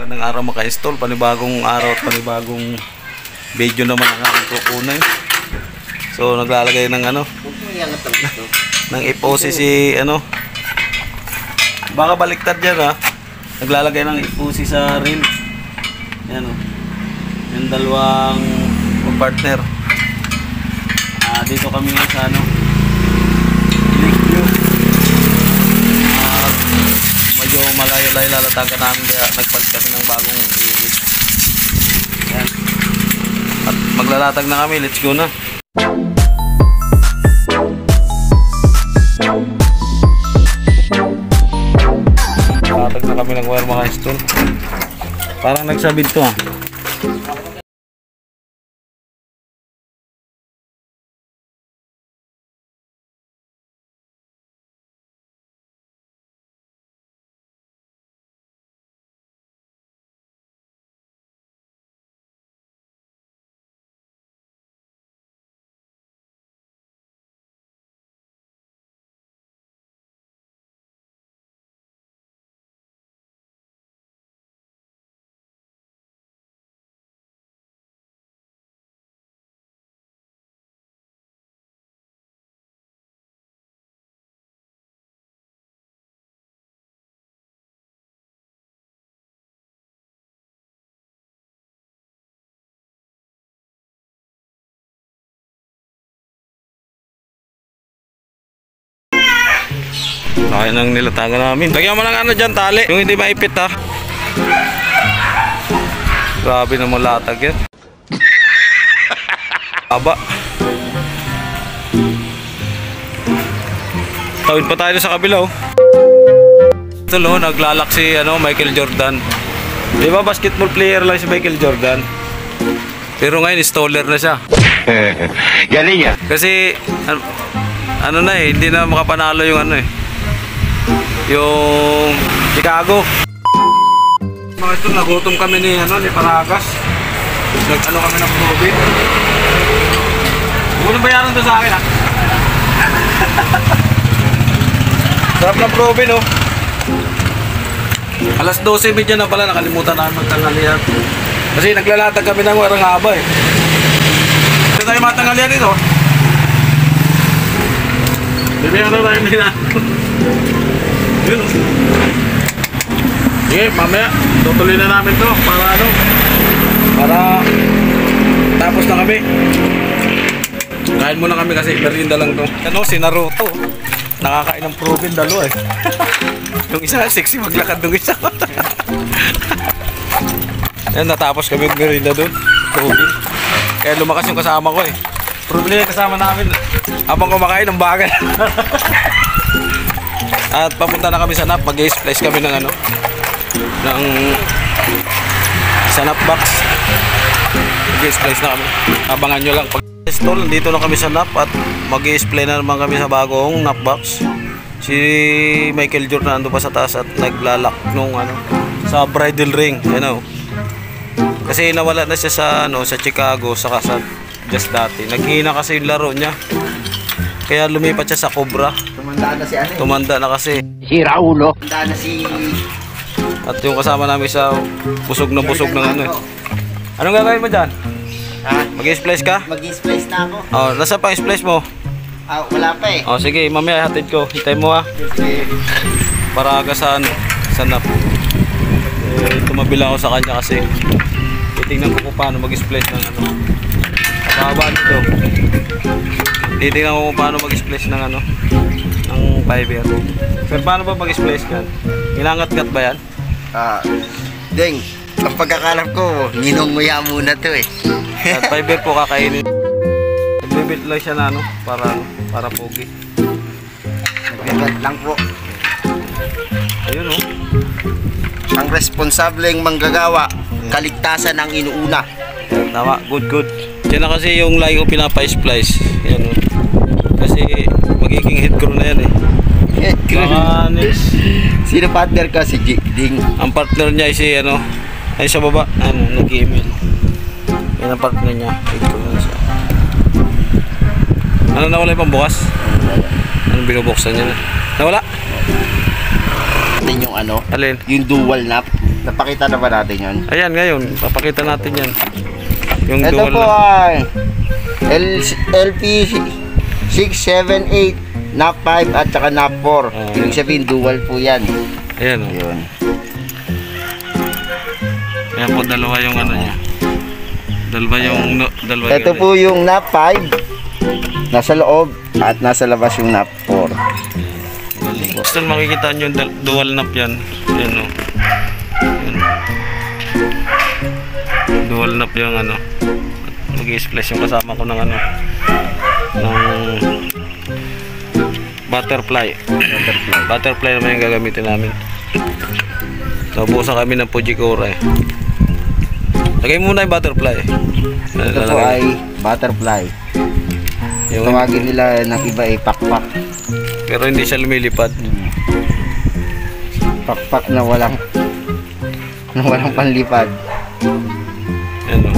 Magandang araw maka-install, panibagong araw at panibagong video naman ang aking kukunin. So naglalagay ng ng FOC si baka baliktad dyan ha. Naglalagay ng FOC sa reel. Yan o. Yung dalawang partner. Dito kami ngayon sa Lakeview. Medyo malayo-layo lalatagan namin kaya nagpalit kami ng bagong unit. Yan. At maglalatag na kami, let's go na. Latag na kami ng wire mga install. Parang nagsabit to ha. Kaya nang nilatagan namin. Lagyan mo ng dyan, tali. Yung hindi maipit ha. Grabe naman latag yan. Aba. Tawid pa tayo sa kabila oh. Ito lo, naglalak si Michael Jordan. Di ba basketball player lang si Michael Jordan? Pero ngayon installer na siya. Galing yan. Kasi hindi na makapanalo yung yung Chicago. Mga ito, nagutom kami ni Paragas. Kami ng Probe. Huwag nang bayaran to sa akin ha. Sarap ng Probe no. Alas 12:30 na pala, nakalimutan namin magtanghalian. Kasi naglalatag kami ng warang haba eh. Ito tayo matanghalian dito. Bibigyan na tayo nila. Yun. Sige, mamaya tutuloy na namin to para tapos na kami. Kain muna kami kasi merienda lang to. Si Naruto nakakain ng Proven dalawa eh. Yung isa sexy maglakad ng isa. Yan, natapos kami ng merienda doon, Proven. Kaya lumakas yung kasama ko eh. Proven yung kasama namin habang kumakain ng bagal. At papunta na kami sa NAP, mag-splice kami ng ng sa NAP box. Mag-splice na kami. Abangan nyo lang. Pag-install, dito na kami sa NAP at mag-splice na naman kami sa bagong NAP box. Si Michael Jordan nando pa sa taas at naglalak nung sa bridle ring. Kasi nawala na siya sa Chicago saka sa just dati. Naghihina kasi yung laro niya. Kaya lumipat siya sa Cobra. Tumanda na si Tumanda na kasi. Si Raulo. Tumanda na si... At yung kasama namin sa busog ng Anong gagawin mo dyan? Ha? Mag-splice ka? Mag-splice na ako. Oh, nasa pa splice mo? Wala pa eh. Oh, sige, mamaya hatid ko. Hintay mo ha. Sige. Para ka sa NAP. Tumabila ako sa kanya kasi titingnan ko kung paano mag-splice ng Kababa nito. Titingnan ko kung paano mag-splice ng ng fiber. Pero paano ba mag-splice yan? Inangat-ngat ba yan? Deng, ang pagkakalap ko, ninunguya muna to eh. At fiber po kakainin. Nag-build lang siya na para pogi. Nag-build lang po. Ayun oh. Ang responsableng manggagawa, kaligtasan ang inuuna. Tama, good. Yan na kasi yung lagi ko pinapa-splice. Yan oh. Kasi magiging head crew na yan eh. Head crew? Next. Sino partner ka? Si Ding. Ang partner niya ay si ay sa baba, nag-email. Yan ang partner niya. Head crew na siya. Nawala yung pambukas? Anong binubuksan niya na? Nawala? Din yung Alin? yung dual nap. Napakita na ba natin yun? Ayan, ngayon, papakita natin yan. Yung Ito dual po na. ay LP 678 NAP 5 at saka NAP 4. Ibig sabihin dual po yan. Ayan, oh. Ayun. Ayan po, dalawa yung ano niya. Dalawa yung... Dalawa Ito yung, po yung NAP 5. Nasa loob at nasa labas yung NAP 4. Gusto makikita nyo yung dual nap yan. Ayan, oh. Ayan. Dual nap yung ano. Mag-i-splash yung kasama ko ng ano. Ng butterfly. Butterfly naman yung gagamitin namin. Nabusan kami ng Fujikura eh. Lagay muna yung butterfly. Ito po ay butterfly. Yung, Tawagin nila ng iba ay pakpak. pero hindi siya lumilipad. Pakpak na walang panlipad. Ayan, oh.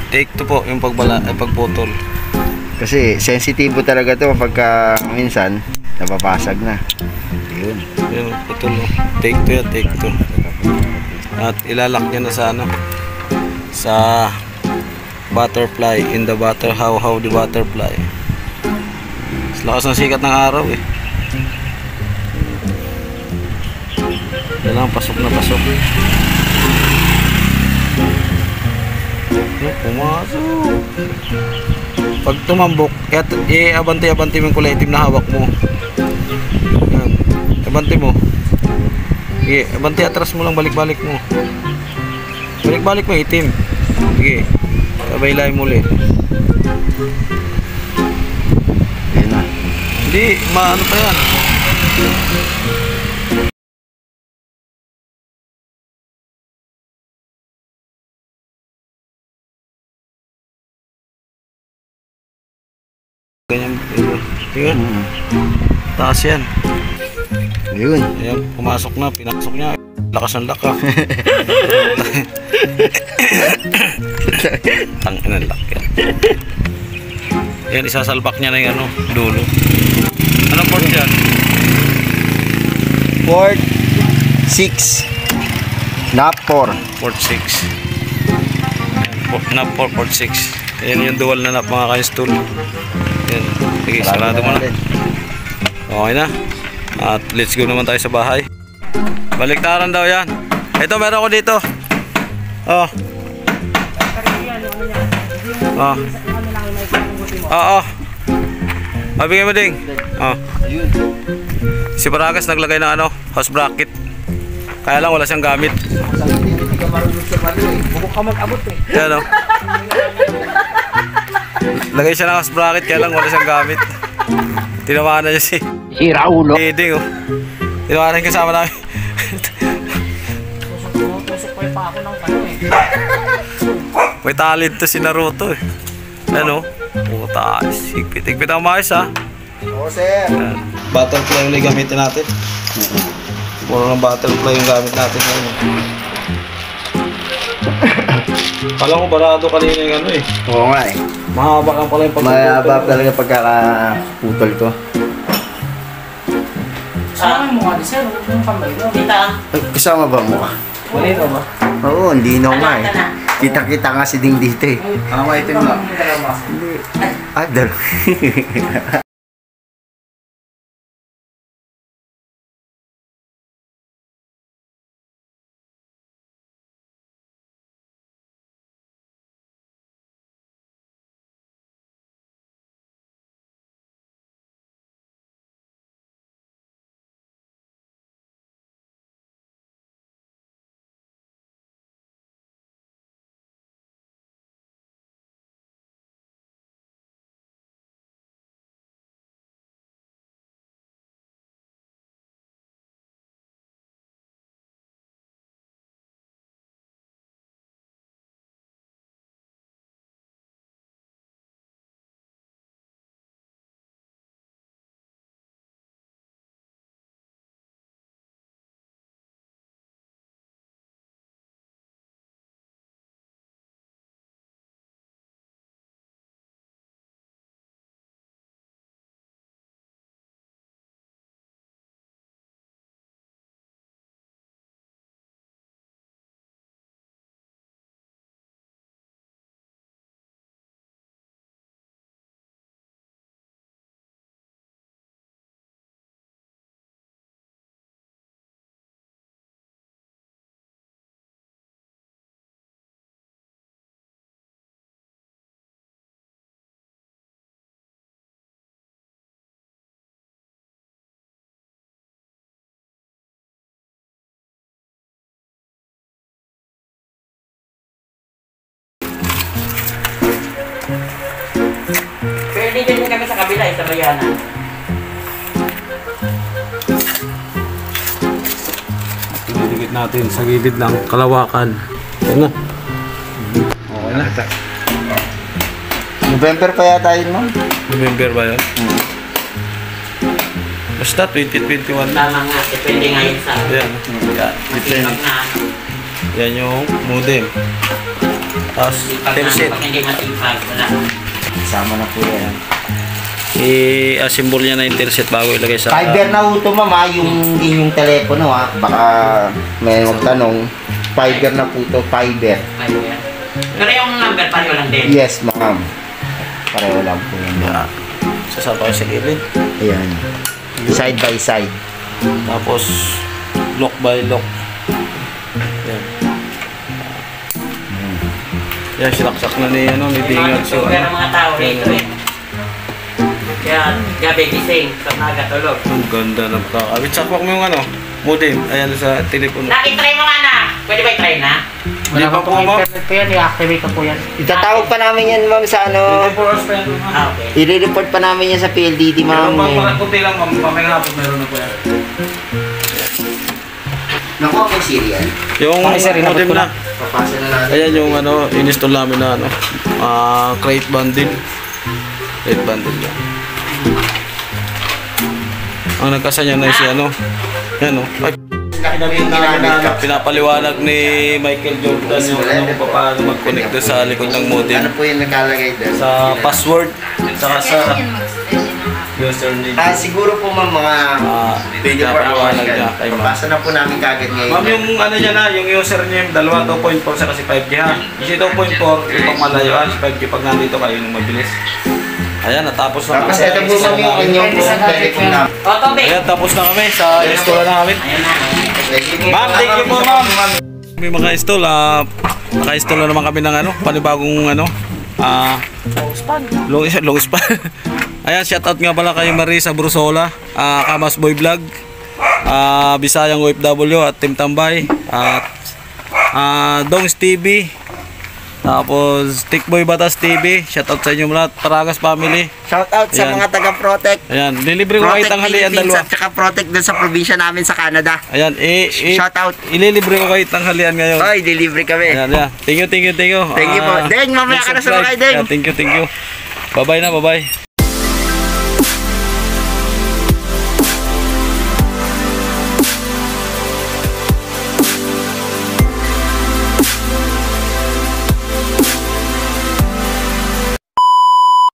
Take 2 po yung pagputol. Kasi sensitibo talaga to pagka minsan napapasag na. Yun. Yun, putol. Take 2 yan, take 2. At ilalak niya na sa ano, sa butterfly, in the butter, how the butterfly. Mas lakas ng sikat ng araw eh. Kailangan pasok na pasok. Pumasok. Pag tumambok, abante-abante mo yung kulay itim na hawak mo. Yan. Abante mo. Sige, abante atras mo lang, balik-balik mo. Balik-balik mo itim. Sige. Sabay-lay mo ulit. Yun na. Hindi, maano pa yan. Ganyan. Tingnan. Taas yan. Yun. Ayan, pumasok na, pinasok niya. Lakas ng laka. Tangin ng lak yan. Ayan, isasalpak niya na yung ano, dulo. Anong port yan? Port 6 NAP 4. Port 6. Nap 4, port 6. Ayan yung dual na nap mga ka-install. Ayan, sige, sarado mo na. Okay na. At let's go naman tayo sa bahay. Baliktaran daw yan. Ito, meron ko dito. Oh. Oh. Oo. Mabigay mo ding. Oh. Ayun. Si Baragas naglagay ng ano, house bracket. Kaya lang wala siyang gamit. Hindi ka marunong sa palo eh. Bubuk ka mag-abot eh. Yan, oh. Lagay siya ng house bracket, kaya lang wala siyang gamit. Tinawanan niya si Siraulo. Ding, oh. Tinawanan yung kasama namin. Tusok pa ako ng kano eh. May talent to si Naruto eh. Ano? Puta, higpit ang maayos ha. Oo, sir. Butterfly ulit gamitin natin. Puro ng butterfly yung gamit natin ngayon. Kala ko barado kanina yung ano eh. Oo nga eh. Mahaba lang pala yung pagpuputol. Mahaba talaga pagkakaputol ko. Kasama mo nga di sir, huwag mong kamay mo. Kita. Ay, kasama ba mo ka? Wala mo ba? Oo, hindi no nga eh. Alata na. Kita-kita nga si Ding dito eh. Tama itim lang. Hindi. Ah, dalawa. Pwede din kami sa kabila, sa bayanan. Dikit natin sa gilid lang, kalawakan. Yan na. Okay na. November pa yata yun, ma'am. November ba yun? Basta 2021 na. Tama nga, depende nga yun sa... Yan. Yan. Masipag na ano. Yan yung modem. Tapos, Masipag na ano, telset. pag hindi masipag, wala. Kasama na po yan. I-assemble niya na yung telset bago ilagay sa... Fiber na ho ito, ma'am, ha? Yung inyong telepono, ha? Baka may magtanong. Fiber na po ito, fiber. Fiber. Pero yung number, pareho lang din. Yes, ma'am. Pareho lang po yan. Yan. Sasama ko sa gilid. Ayan. Side by side. Tapos, lock by lock. Yan. Yan, sinaksak na ni, ni Dingag. So, Pero mga tao rito eh. Kaya gabi gising, sa nagatulog. ang ganda ng kakawit. Sakwak mo yung modem. Ayan sa telepono. Nakitry mo nga na. Pwede ba i-try na? Hindi pa po, ma'am. Internet po yan, i-activate ko po yan. Itatawag pa namin yan, ma'am, sa ano. 24 hours pa yan, ma'am. Ah, okay. I-report pa namin yan sa PLDT, Meron ma'am. pa kunti lang, ma'am. Pamayang hapon meron na po yan. Nakuha ko yung serial. Yung Okay, sir, inabot modem ko na. Papasa na natin. Ayan yung in-install namin na crate bundle. Crate bundle yan. Ang nagkasanya na si yan ay, pinapaliwanag ni Michael Jordan yung kung paano mag-connect doon sa likod ng modem. Ano po yung nakalagay doon? Sa password, saka sa username. Siguro po, ma'am, mga 24 hours pinapaliwanag niya kay ma'am. Papasa na po namin kagad ngayon. Ma'am, yung niya na, yung username, 2.4 sa kasi 5G ha. Kasi 2.4, yung pang malayuan, 5G pag nandito kayo nung mabilis. Ayan, natapos na Tapos ito po, ma'am, yung inyong telephone na. O, Toby. Ayan, tapos na kami sa install na namin. Ayan na. Ma'am, thank you po, ma'am. May mga install, naka-install na naman kami ng panibagong long span. Ayan, shoutout nga pala kay Marisa Brusola, Kamas Boy Vlog, Bisayang OFW at Team Tambay, at Dongs TV, tapos Tikboy Batas TV. Shoutout sa inyo lahat, Paragas Family. Shout out sa Ayan. mga taga-Protect. Ayan, lilibre ko kayo Protect tanghalian Philippines dalawa. at saka Protect dun sa probinsya namin sa Canada. Ayan, Shout out. ililibre ko kayo tanghalian ngayon. Oy, delivery kami. Ayan, ayan. Thank you. Thank you po. Deng, mamaya ka na subscribe. sumakay, Deng. Yeah, thank you. Bye-bye na, bye-bye.